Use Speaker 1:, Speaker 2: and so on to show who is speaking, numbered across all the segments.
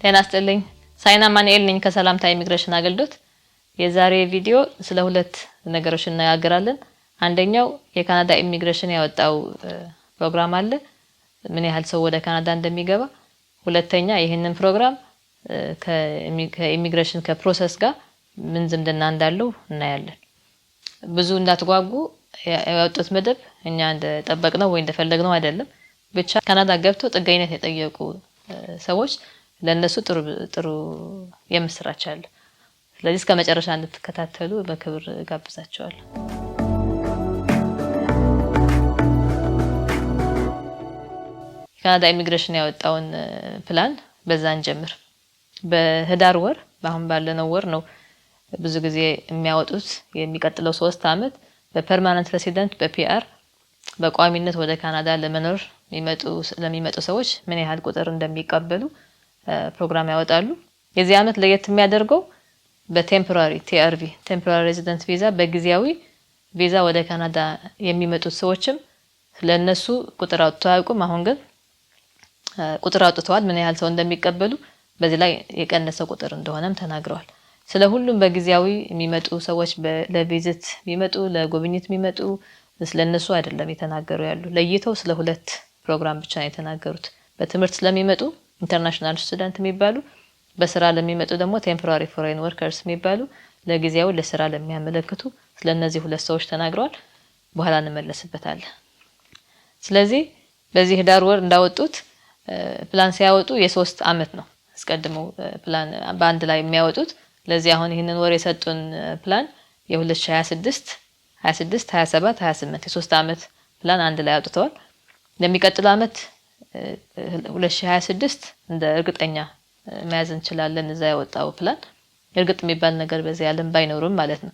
Speaker 1: ጤና ይስጥልኝ ሳይና ማንኤል ነኝ ከሰላምታ ኢሚግሬሽን አገልግሎት። የዛሬ ቪዲዮ ስለ ሁለት ነገሮች እናያገራለን። አንደኛው የካናዳ ኢሚግሬሽን ያወጣው ፕሮግራም አለ ምን ያህል ሰው ወደ ካናዳ እንደሚገባ፣ ሁለተኛ ይሄንን ፕሮግራም ከኢሚግሬሽን ከፕሮሰስ ጋር ምን ዝምድና እንዳለው እናያለን። ብዙ እንዳትጓጉ ያወጡት መደብ እኛ እንደጠበቅነው ወይ እንደፈለግነው አይደለም። ብቻ ካናዳ ገብተው ጥገኝነት የጠየቁ ሰዎች ለነሱ ጥሩ የምስራች አለ። ስለዚህ እስከ መጨረሻ እንድትከታተሉ በክብር ጋብዛቸዋለሁ። ካናዳ ኢሚግሬሽን ያወጣውን ፕላን በዛን ጀምር። በህዳር ወር አሁን ባለነው ወር ነው ብዙ ጊዜ የሚያወጡት የሚቀጥለው 3 አመት በፐርማነንት ሬሲደንት በፒአር በቋሚነት ወደ ካናዳ ለመኖር ለሚመጡ ሰዎች ምን ያህል ቁጥር እንደሚቀበሉ ፕሮግራም ያወጣሉ። የዚህ አመት ለየት የሚያደርገው በቴምፖራሪ ቲአርቪ ቴምፖራሪ ሬዚደንት ቪዛ በጊዜያዊ ቪዛ ወደ ካናዳ የሚመጡት ሰዎችም ለነሱ ቁጥር አውጥተው አያውቁም። አሁን ግን ቁጥር አውጥተዋል ምን ያህል ሰው እንደሚቀበሉ። በዚህ ላይ የቀነሰ ቁጥር እንደሆነም ተናግረዋል። ስለ ሁሉም በጊዜያዊ የሚመጡ ሰዎች ለቪዚት የሚመጡ ለጉብኝት የሚመጡ ስለነሱ አይደለም የተናገሩ ያሉ። ለይተው ስለ ሁለት ፕሮግራም ብቻ ነው የተናገሩት። በትምህርት ስለሚመጡ ኢንተርናሽናል ስቱደንት የሚባሉ፣ በስራ ለሚመጡ ደግሞ ቴምፖራሪ ፎሬን ወርከርስ የሚባሉ ለጊዜያዊ ለስራ ለሚያመለክቱ ስለነዚህ ሁለት ሰዎች ተናግረዋል። በኋላ እንመለስበታለን። ስለዚህ በዚህ ህዳር ወር እንዳወጡት ፕላን ሲያወጡ የ3 አመት ነው አስቀድመው ፕላን በአንድ ላይ የሚያወጡት። ለዚህ አሁን ይሄንን ወር የሰጡን ፕላን የ2026 26 27 28 የ3 አመት ፕላን አንድ ላይ አውጥተዋል። ለሚቀጥለው አመት 2026 እንደ እርግጠኛ መያዝ እንችላለን እዛ ያወጣው ፕላን። እርግጥ የሚባል ነገር በዚህ ዓለም ባይኖርም ማለት ነው።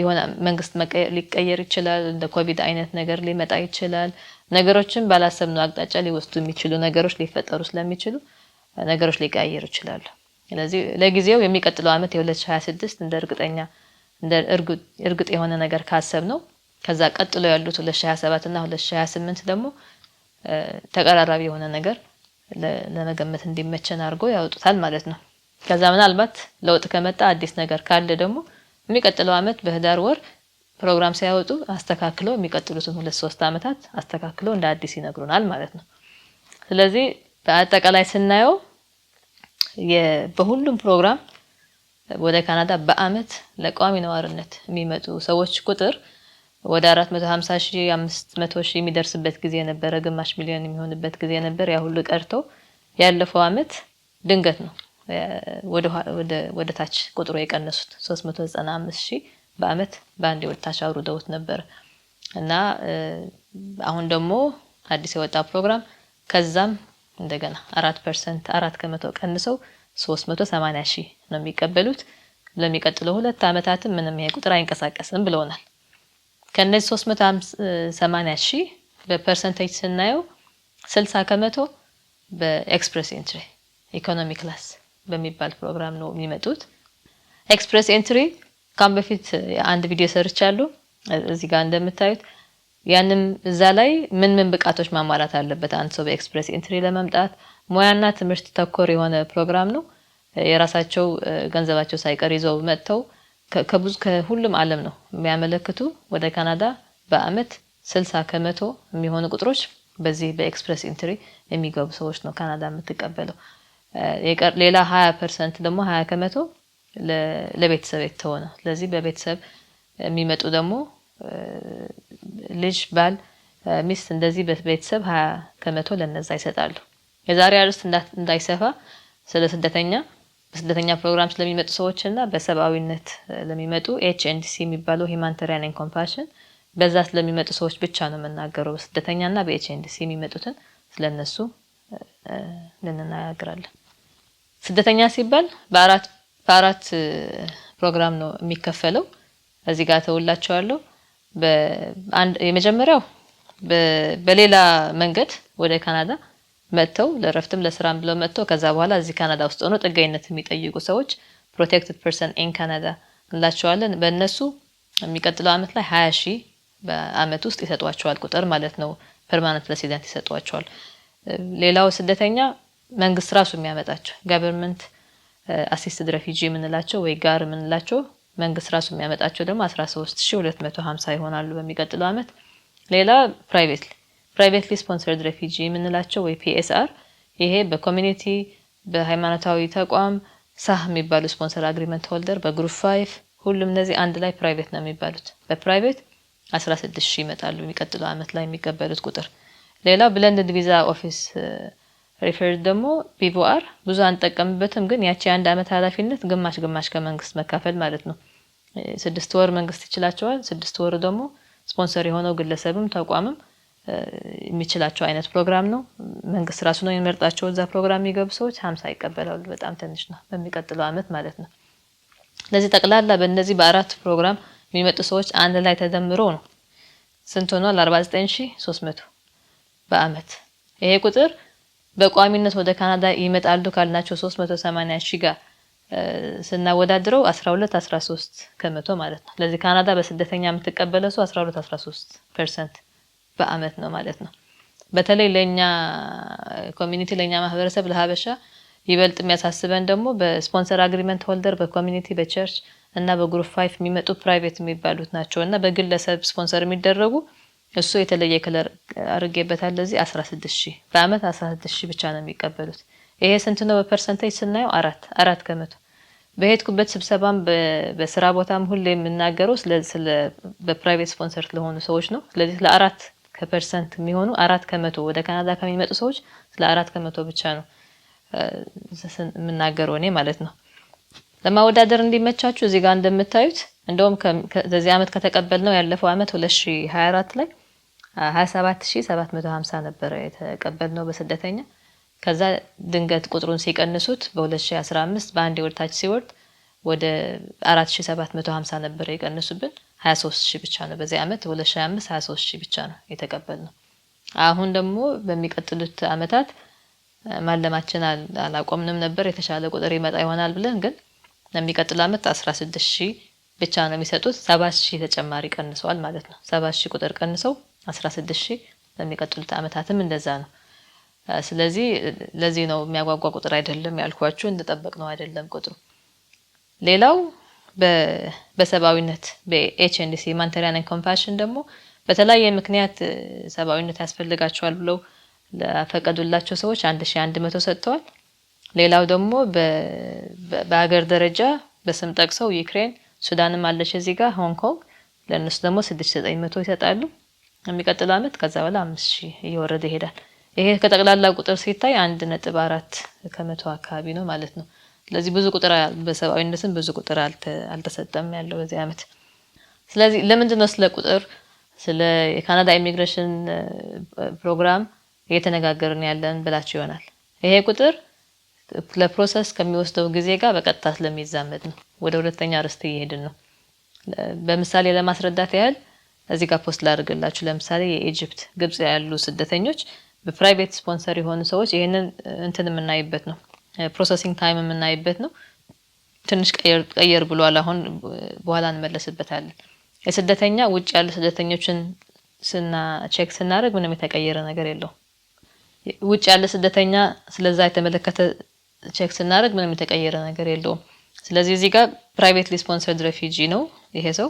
Speaker 1: የሆነ መንግስት ሊቀየር ይችላል፣ እንደ ኮቪድ አይነት ነገር ሊመጣ ይችላል። ነገሮችን ባላሰብነው አቅጣጫ ሊወስዱ የሚችሉ ነገሮች ሊፈጠሩ ስለሚችሉ ነገሮች ሊቀየሩ ይችላሉ። ስለዚህ ለጊዜው የሚቀጥለው አመት የ2026 እንደ እርግጠኛ እንደ እርግጥ የሆነ ነገር ካሰብ ነው። ከዛ ቀጥሎ ያሉት 2027 እና 2028 ደግሞ ተቀራራቢ የሆነ ነገር ለመገመት እንዲመቸን አድርጎ ያወጡታል ማለት ነው። ከዛ ምናልባት ለውጥ ከመጣ አዲስ ነገር ካለ ደግሞ የሚቀጥለው አመት በህዳር ወር ፕሮግራም ሲያወጡ አስተካክለው የሚቀጥሉትን 2-3 አመታት አስተካክለው እንደ አዲስ ይነግሩናል ማለት ነው። ስለዚህ በአጠቃላይ ስናየው በሁሉም ፕሮግራም ወደ ካናዳ በአመት ለቋሚ ነዋሪነት የሚመጡ ሰዎች ቁጥር ወደ 450,000 500,000 የሚደርስበት ጊዜ ነበር። ግማሽ ሚሊዮን የሚሆንበት ጊዜ ነበር። ያ ሁሉ ቀርቶ ያለፈው አመት ድንገት ነው ወደ ታች ቁጥሩ የቀነሱት 395,000 በአመት በአንድ ወጣች አውርደውት ነበር እና አሁን ደግሞ አዲስ የወጣ ፕሮግራም ከዛም እንደገና 4% 4% ቀንሰው 380,000 ነው የሚቀበሉት። ለሚቀጥለው 2 አመታትም ምንም ይሄ ቁጥር አይንቀሳቀስም ብለውናል። ከነዚህ 380,000 በፐርሰንቴጅ ስናየው 60% በኤክስፕረስ ኤንትሪ ኢኮኖሚ ክላስ በሚባል ፕሮግራም ነው የሚመጡት። ኤክስፕረስ ኤንትሪ ካም በፊት አንድ ቪዲዮ ሰርቻለሁ እዚህ ጋር እንደምታዩት። ያንም እዛ ላይ ምን ብቃቶች ማሟላት አለበት አንድ ሰው በኤክስፕረስ ኤንትሪ ለመምጣት ሙያና ትምህርት ተኮር የሆነ ፕሮግራም ነው። የራሳቸው ገንዘባቸው ሳይቀር ይዘው መጥተው ከሁሉም ዓለም ነው የሚያመለክቱ ወደ ካናዳ በአመት 60% የሚሆኑ ቁጥሮች በዚህ በኤክስፕረስ ኤንትሪ የሚገቡ ሰዎች ነው ካናዳ የምትቀበለው። ሌላ 20% ደግሞ 20% ለቤተሰብ የተሆነ። ስለዚህ በቤተሰብ የሚመጡ ደግሞ ልጅ ባል ሚስት እንደዚህ በቤተሰብ 20% ለነዛ ይሰጣሉ። የዛሬ አርዕስት እንዳይሰፋ ስለ ስደተኛ ፕሮግራም ስለሚመጡ ሰዎችና በሰብአዊነት ለሚመጡ HNDC የሚባለው Humanitarian and Compassion በዛ ስለሚመጡ ሰዎች ብቻ ነው የምናገረው። ስደተኛና በHNDC የሚመጡትን ስለነሱ ልንናገራለን። ስደተኛ ሲባል በአራት ፕሮግራም ነው የሚከፈለው። እዚህ ጋር ተውላችኋለሁ። የመጀመሪያው በሌላ መንገድ ወደ ካናዳ መጥተው ለረፍትም ለስራም ብለው መጥተው ከዛ በኋላ እዚህ ካናዳ ውስጥ ሆነው ጥገኝነት የሚጠይቁ ሰዎች protected person in Canada እንላቸዋለን። በእነሱ የሚቀጥለው አመት ላይ 20,000 በአመት ውስጥ ይሰጧቸዋል ቁጥር ማለት ነው። ፐርማነንት ሬሲደንት ይሰጧቸዋል። ሌላው ስደተኛ መንግስት ራሱ የሚያመጣቸው government assisted refugee የምንላቸው ወይ ጋር የምንላቸው መንግስት ራሱ የሚያመጣቸው ደግሞ 13250 ይሆናሉ በሚቀጥለው አመት። ሌላ privately sponsored refugee የምንላቸው ወይ PSR ይሄ በኮሚኒቲ በሃይማኖታዊ ተቋም ሳህ የሚባሉ ስፖንሰር አግሪመንት ሆልደር በግሩፕ 5 ሁሉም እነዚህ አንድ ላይ ፕራይቬት ነው የሚባሉት። በፕራይቬት 16000 ይመጣሉ የሚቀጥለው አመት ላይ የሚቀበሉት ቁጥር። ሌላ ብለንድድ ቪዛ ኦፊስ ሪፈርድ ደግሞ ፒቪአር ብዙ አንጠቀምበትም፣ ግን ያቺ አንድ አመት ኃላፊነት ግማሽ ከመንግስት መካፈል ማለት ነው። 6 ወር መንግስት ይችላቸዋል፣ 6 ወር ደግሞ ስፖንሰር የሆነው ግለሰብም ተቋምም የሚችላቸው አይነት ፕሮግራም ነው። መንግስት ራሱ ነው የሚመርጣቸው። እዛ ፕሮግራም የሚገቡ ሰዎች 50 ይቀበላሉ። በጣም ትንሽ ነው በሚቀጥለው አመት ማለት ነው። ለዚህ ጠቅላላ በእነዚህ በአራት ፕሮግራም የሚመጡ ሰዎች አንድ ላይ ተደምሮ ነው ስንት ሆኗል? 49300 በአመት። ይሄ ቁጥር በቋሚነት ወደ ካናዳ ይመጣሉ ካልናቸው 380000 ጋር ስናወዳድረው 12-13 ከመቶ ማለት ነው። ለዚህ ካናዳ በስደተኛ የምትቀበለው ሰው 12-13% በአመት ነው ማለት ነው። በተለይ ለኛ ኮሚኒቲ ለኛ ማህበረሰብ ለሀበሻ ይበልጥ የሚያሳስበን ደግሞ በስፖንሰር አግሪመንት ሆልደር በኮሚኒቲ በቸርች እና በግሩፕ 5 የሚመጡ ፕራይቬት የሚባሉት ናቸውና በግለሰብ ስፖንሰር የሚደረጉ እሱ የተለየ ከለር አርጌበታል። ለዚህ 16000 በአመት 16000 ብቻ ነው የሚቀበሉት። ይሄ ስንት ነው በፐርሰንቴጅ ስናየው? 4 ከመቶ። በሄድኩበት ስብሰባም በስራ ቦታም ሁሌ የምናገረው ስለ በፕራይቬት ስፖንሰር ለሆኑ ሰዎች ነው። ስለዚህ ለ4% የሚሆኑ 4 ከመቶ ወደ ካናዳ ከሚመጡ ሰዎች ስለ4 ከመቶ ብቻ ነው የምናገረው እኔ ማለት ነው። ለማወዳደር እንዲመቻችሁ እዚህ ጋር እንደምታዩት እንደውም ከዚህ አመት ከተቀበልነው ያለፈው አመት 2024 ላይ 27750 ነበር የተቀበልነው በስደተኛ። ከዛ ድንገት ቁጥሩን ሲቀንሱት በ2015 በአንድ ወርታች ሲወርድ ወደ 4750 ነበር የቀነሱብን። 23000 ብቻ ነው በዚህ አመት 2025 23000 ብቻ ነው የተቀበልነው። አሁን ደግሞ በሚቀጥሉት አመታት ማለማችን አላቆምንም ነበር የተሻለ ቁጥር ይመጣ ይሆናል ብለን፣ ግን ለሚቀጥለው አመት 16000 ብቻ ነው የሚሰጡት። 7000 ተጨማሪ ቀንሰዋል ማለት ነው። 7000 ቁጥር ቀንሰው 16000 ለሚቀጥሉት አመታትም እንደዛ ነው። ስለዚህ ለዚህ ነው የሚያጓጓ ቁጥር አይደለም ያልኳችሁ፣ እንደጠበቅነው አይደለም ቁጥሩ። ሌላው በሰባዊነት በኤችኤንዲሲ ሁማኒታሪያን ኤንድ ኮምፓሽን ደግሞ በተለያየ ምክንያት ሰባዊነት ያስፈልጋቸዋል ብለው ለፈቀዱላቸው ሰዎች 1100 ሰጥተዋል። ሌላው ደግሞ በአገር ደረጃ በስም ጠቅሰው ዩክሬን፣ ሱዳንም አለች እዚህ ጋር፣ ሆንግ ኮንግ ለነሱ ደግሞ 6900 ይሰጣሉ የሚቀጥለው አመት። ከዛ በኋላ 5000 እየወረደ ይሄዳል። ይሄ ከጠቅላላ ቁጥር ሲታይ 1.4 ከመቶ አካባቢ ነው ማለት ነው። ስለዚህ ብዙ ቁጥር በሰባዊነትም ብዙ ቁጥር አልተሰጠም ያለው በዚህ አመት። ስለዚህ ለምንድን ነው ስለ ቁጥር ስለ የካናዳ ኢሚግሬሽን ፕሮግራም እየተነጋገርን ያለን ብላችሁ ይሆናል። ይሄ ቁጥር ለፕሮሰስ ከሚወስደው ጊዜ ጋር በቀጥታ ስለሚዛመድ ነው። ወደ ሁለተኛ ርዕስ እየሄድን ነው። በምሳሌ ለማስረዳት ያህል እዚህ ጋር ፖስት ላድርግላችሁ። ለምሳሌ የኢጂፕት፣ ግብጽ ያሉ ስደተኞች በፕራይቬት ስፖንሰር የሆኑ ሰዎች ይሄንን እንትን የምናይበት ነው፣ ፕሮሰሲንግ ታይም የምናይበት ነው። ትንሽ ቀየር ብሏል። አሁን በኋላ እንመለስበታለን። የስደተኛ ውጭ ያሉ ስደተኞችን ቼክ ስናደርግ ምንም የተቀየረ ነገር የለውም። ውጭ ያለ ስደተኛ ስለዛ የተመለከተ ቼክ ስናደርግ ምንም የተቀየረ ነገር የለውም። ስለዚህ እዚህ ጋር ፕራይቬትሊ ስፖንሰርድ ሬፊጂ ነው ይሄ ሰው።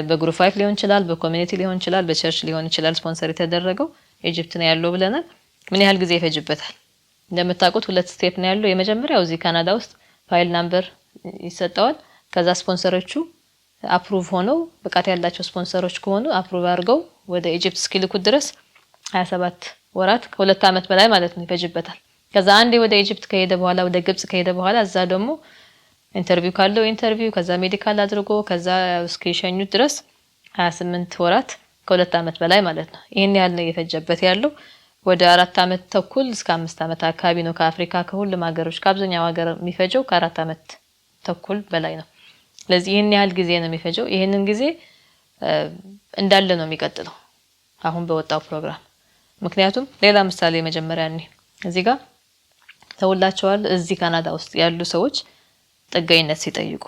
Speaker 1: በግሩፕ 5 ሊሆን ይችላል፣ በኮሚኒቲ ሊሆን ይችላል፣ በቸርች ሊሆን ይችላል። ስፖንሰር የተደረገው ኢጂፕት ነው ያለው ብለናል። ምን ያህል ጊዜ ይፈጅበታል? እንደምታውቁት 2 ስቴፕ ነው ያለው። የመጀመሪያው እዚህ ካናዳ ውስጥ ፋይል ናምበር ይሰጠዋል። ከዛ ስፖንሰሮቹ አፕሩቭ ሆነው ብቃት ያላቸው ስፖንሰሮች ከሆኑ አፕሩቭ አድርገው ወደ ኢጂፕት እስኪልኩት ድረስ 27 ወራት ከ2 አመት በላይ ማለት ነው ይፈጅበታል። ከዛ አንዴ ወደ ኢጂፕት ከሄደ በኋላ ወደ ግብጽ ከሄደ በኋላ እዛ ደግሞ ኢንተርቪው ካለው ኢንተርቪው ከዛ ሜዲካል አድርጎ ከዛ እስኪሸኙት ድረስ 28 ወራት ከ2 አመት በላይ ማለት ነው። ይሄን ያህል ነው እየፈጀበት ያለው። ወደ 4 አመት ተኩል እስከ 5 አመት አካባቢ ነው ከአፍሪካ ከሁሉም ሀገሮች ከአብዛኛው ሀገር የሚፈጀው ከ4 አመት ተኩል በላይ ነው። ስለዚህ ይሄን ያህል ጊዜ ነው የሚፈጀው። ይሄንን ጊዜ እንዳለ ነው የሚቀጥለው አሁን በወጣው ፕሮግራም። ምክንያቱም ሌላ ምሳሌ መጀመሪያ እዚህ ጋር ተውላቸዋል። እዚህ ካናዳ ውስጥ ያሉ ሰዎች ጥገኝነት ሲጠይቁ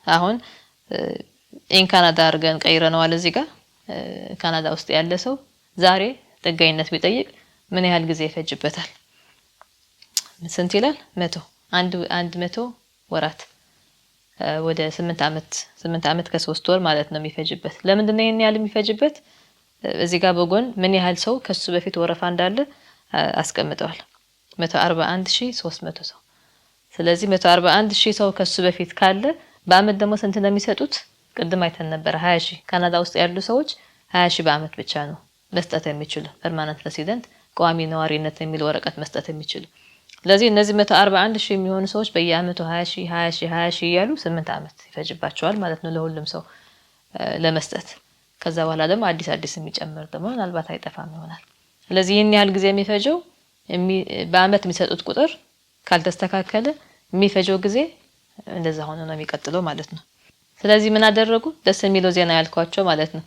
Speaker 1: አሁን ኢን ካናዳ አድርገን ቀይረነዋል። እዚህ ጋር ካናዳ ውስጥ ያለ ሰው ዛሬ ጥገኝነት ቢጠይቅ ምን ያህል ጊዜ ይፈጅበታል? ስንት ይላል? 100 አንድ 100 ወራት ወደ 8 አመት ከ3 ወር ማለት ነው የሚፈጅበት። ለምንድን ነው ይሄን ያህል የሚፈጅበት? እዚህ ጋር በጎን ምን ያህል ሰው ከሱ በፊት ወረፋ እንዳለ አስቀምጠዋል። 141300 ሰው። ስለዚህ 141000 ሰው ከሱ በፊት ካለ በአመት ደግሞ ስንት ነው የሚሰጡት? ቅድም አይተን ነበር 20000 ካናዳ ውስጥ ያሉ ሰዎች 20000 በአመት ብቻ ነው መስጠት የሚችሉ ፐርማነንት ሬሲደንት ቋሚ ነዋሪነት የሚል ወረቀት መስጠት የሚችሉ። ስለዚህ እነዚህ 141000 የሚሆኑ ሰዎች በየአመቱ 20000 እያሉ 8 አመት ይፈጅባቸዋል ማለት ነው ለሁሉም ሰው ለመስጠት። ከዛ በኋላ ደግሞ አዲስ የሚጨምር ደግሞ ምናልባት አይጠፋም ይሆናል። ስለዚህ ይህን ያህል ጊዜ የሚፈጀው በአመት የሚሰጡት ቁጥር ካልተስተካከለ የሚፈጀው ጊዜ እንደዛ ሆኖ ነው የሚቀጥለው ማለት ነው። ስለዚህ ምን አደረጉ? ደስ የሚለው ዜና ያልኳቸው ማለት ነው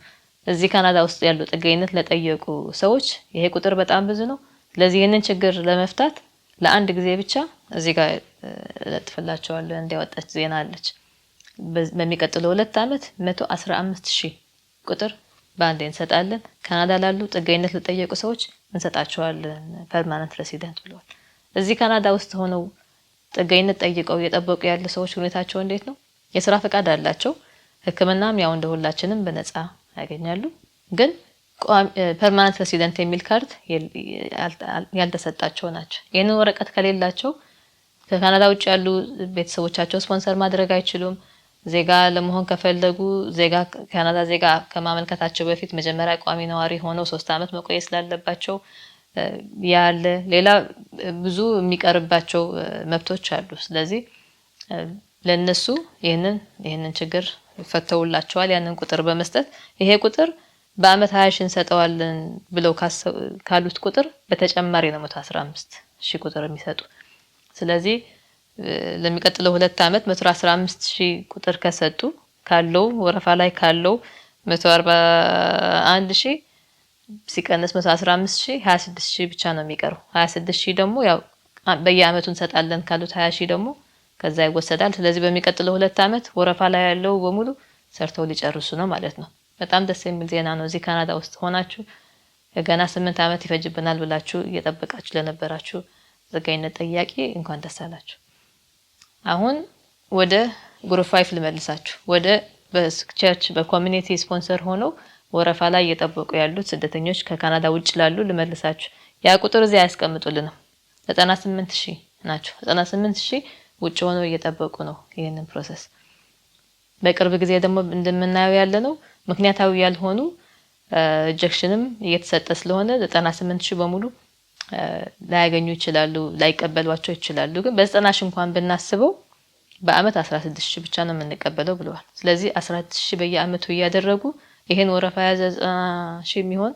Speaker 1: እዚህ ካናዳ ውስጥ ያሉ ጥገኝነት ለጠየቁ ሰዎች ይሄ ቁጥር በጣም ብዙ ነው። ስለዚህ ይህንን ችግር ለመፍታት ለአንድ ጊዜ ብቻ እዚህ ጋር ለጥፍላቸዋለሁ እንዲያወጣች ዜና አለች። በሚቀጥለው 2 አመት 115000 ቁጥር በአንዴ እንሰጣለን። ካናዳ ላሉ ጥገኝነት ለጠየቁ ሰዎች እንሰጣቸዋለን ፐርማነንት ሬሲደንት ብለዋል። እዚህ ካናዳ ውስጥ ሆነው ጥገኝነት ጠይቀው እየጠበቁ ያሉ ሰዎች ሁኔታቸው እንዴት ነው? የስራ ፈቃድ አላቸው። ሕክምናም ያው እንደሁላችንም በነፃ ያገኛሉ። ግን ፐርማነንት ሬሲደንት የሚል ካርድ ያልተሰጣቸው ናቸው። ይሄንን ወረቀት ከሌላቸው ከካናዳ ውጭ ያሉ ቤተሰቦቻቸው ስፖንሰር ማድረግ አይችሉም። ዜጋ ለመሆን ከፈለጉ ካናዳ ዜጋ ከማመልከታቸው በፊት መጀመሪያ ቋሚ ነዋሪ ሆነው 3 አመት መቆየት ስላለባቸው ያለ ሌላ ብዙ የሚቀርባቸው መብቶች አሉ። ስለዚህ ለነሱ ይሄንን ችግር ፈተውላቸዋል ያንን ቁጥር በመስጠት ይሄ ቁጥር በአመት 20000 እንሰጠዋለን ብለው ካሉት ቁጥር በተጨማሪ ነው 115000 ቁጥር የሚሰጡ። ስለዚህ ለሚቀጥለው 2 አመት 115000 ቁጥር ከሰጡ ካለው ወረፋ ላይ ካለው 141000 ሲቀነስ 115000 26000 ብቻ ነው የሚቀረው። 26000 ደግሞ ያው በየአመቱ እንሰጣለን ካሉት 20000 ደግሞ ከዛ ይወሰዳል። ስለዚህ በሚቀጥለው 2 አመት ወረፋ ላይ ያለው በሙሉ ሰርተው ሊጨርሱ ነው ማለት ነው። በጣም ደስ የሚል ዜና ነው። እዚህ ካናዳ ውስጥ ሆናችሁ ገና 8 አመት ይፈጅብናል ብላችሁ እየጠበቃችሁ ለነበራችሁ ጥገኝነት ጠያቂ እንኳን ደስ አላችሁ። አሁን ወደ ግሩፕ 5 ልመልሳችሁ። ወደ በቸርች በኮሚኒቲ ስፖንሰር ሆነው ወረፋ ላይ እየጠበቁ ያሉት ስደተኞች ከካናዳ ውጭ ላሉ ልመልሳችሁ። ያ ቁጥር እዚህ አያስቀምጡልንም። 98000 ናቸው። 98000 ውጭ ሆነው እየጠበቁ ነው ይሄንን ፕሮሰስ። በቅርብ ጊዜ ደግሞ እንደምናየው ያለ ነው ምክንያታዊ ያልሆኑ ሪጀክሽንም እየተሰጠ ስለሆነ 98000 በሙሉ ላያገኙ ይችላሉ፣ ላይቀበሏቸው ይችላሉ። ግን በ90 እንኳን ብናስበው በአመት 16000 ብቻ ነው የምንቀበለው ብለዋል። ስለዚህ 14000 በየአመቱ እያደረጉ ይሄን ወረፋ ያዘ 90000 የሚሆን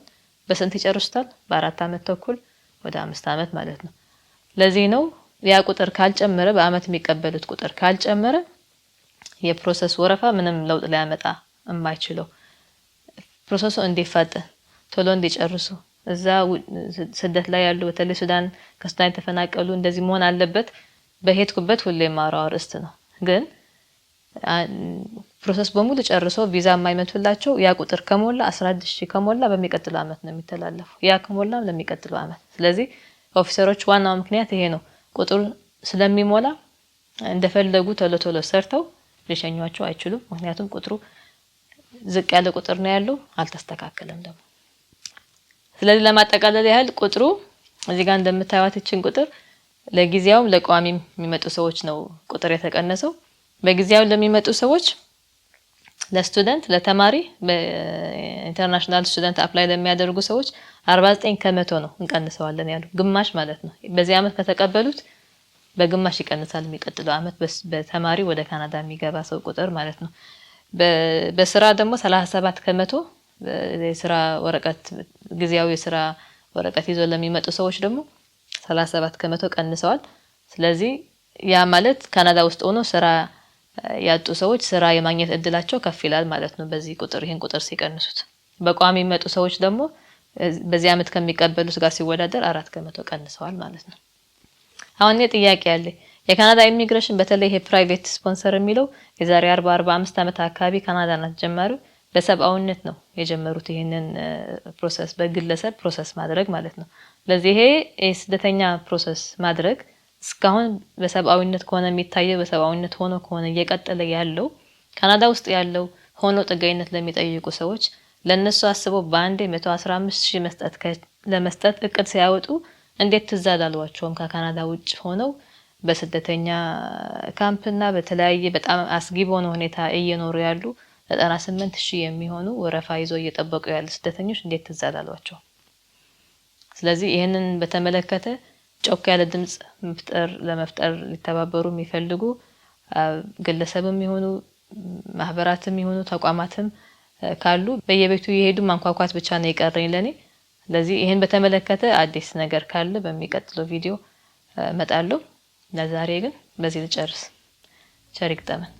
Speaker 1: በስንት ይጨርሱታል? በ4 አመት ተኩል ወደ 5 አመት ማለት ነው። ለዚህ ነው ያ ቁጥር ካልጨመረ በአመት የሚቀበሉት ቁጥር ካልጨመረ የፕሮሰስ ወረፋ ምንም ለውጥ ሊያመጣ የማይችለው። ፕሮሰሱ እንዲፋጠን ቶሎ እንዲጨርሱ እዛ ስደት ላይ ያሉ በተለይ ከሱዳን የተፈናቀሉ እንደዚህ መሆን አለበት። በሄድኩበት ሁሌ ማራው ርስት ነው። ግን ፕሮሰስ በሙሉ ጨርሶ ቪዛ የማይመቱላቸው ያ ቁጥር ከሞላ 11000 ከሞላ በሚቀጥለው አመት ነው የሚተላለፈው። ያ ከሞላም ለሚቀጥለው አመት። ስለዚህ ኦፊሰሮች ዋናው ምክንያት ይሄ ነው። ቁጥሩ ስለሚሞላ እንደፈለጉ ቶሎ ሰርተው ሊሸኟቸው አይችሉም። ምክንያቱም ቁጥሩ ዝቅ ያለ ቁጥር ነው ያለው፣ አልተስተካከለም ደግሞ። ስለዚህ ለማጠቃለል ያህል ቁጥሩ እዚህ ጋር እንደምታዩት እቺን ቁጥር ለጊዜያውም ለቋሚም የሚመጡ ሰዎች ነው ቁጥር የተቀነሰው። በጊዜያው ለሚመጡ ሰዎች ለስቱደንት ለተማሪ በኢንተርናሽናል ስቱደንት አፕላይ ለሚያደርጉ ሰዎች 49% ነው እንቀንሰዋለን ያሉ፣ ግማሽ ማለት ነው። በዚህ አመት ከተቀበሉት በግማሽ ይቀንሳል የሚቀጥለው አመት በተማሪ ወደ ካናዳ የሚገባ ሰው ቁጥር ማለት ነው። በስራ ደግሞ 37% የስራ ወረቀት ጊዜያዊ የስራ ወረቀት ይዞ ለሚመጡ ሰዎች ደግሞ 37% ቀንሰዋል። ስለዚህ ያ ማለት ካናዳ ውስጥ ሆኖ ስራ ያጡ ሰዎች ስራ የማግኘት እድላቸው ከፍ ይላል ማለት ነው። በዚህ ቁጥር ይሄን ቁጥር ሲቀንሱት በቋሚ የሚመጡ ሰዎች ደግሞ በዚህ አመት ከሚቀበሉት ጋር ሲወዳደር 4% ቀንሰዋል ማለት ነው። አሁን ጥያቄ ያለ የካናዳ ኢሚግሬሽን በተለይ ይሄ ፕራይቬት ስፖንሰር የሚለው የዛሬ 45 አመት አካባቢ ካናዳ ናት ጀመሩ። በሰብአዊነት ነው የጀመሩት ይሄንን ፕሮሰስ በግለሰብ ፕሮሰስ ማድረግ ማለት ነው። ስለዚህ ይሄ ስደተኛ ፕሮሰስ ማድረግ እስካሁን በሰብአዊነት ከሆነ የሚታየው በሰብአዊነት ሆኖ ከሆነ እየቀጠለ ያለው ካናዳ ውስጥ ያለው ሆኖ ጥገኝነት ለሚጠይቁ ሰዎች ለነሱ አስበው በአንዴ 115000 ለመስጠት እቅድ ሲያወጡ እንዴት ትዝ አላሏቸውም? ከካናዳ ውጭ ሆነው በስደተኛ ካምፕና በተለያየ በጣም አስጊ በሆነ ሁኔታ እየኖሩ ያሉ 98000 የሚሆኑ ወረፋ ይዘው እየጠበቁ ያሉ ስደተኞች እንዴት ትዝ አላሏቸውም? ስለዚህ ይሄንን በተመለከተ ጮክ ያለ ድምጽ ለመፍጠር ሊተባበሩ የሚፈልጉ ግለሰብም ይሁኑ ማህበራትም ይሁኑ ተቋማትም ካሉ በየቤቱ የሄዱ ማንኳኳት ብቻ ነው የቀረኝ ለኔ። ስለዚህ ይሄን በተመለከተ አዲስ ነገር ካለ በሚቀጥለው ቪዲዮ እመጣለሁ። ለዛሬ ግን በዚህ ልጨርስ። ቸር ይግጠመን።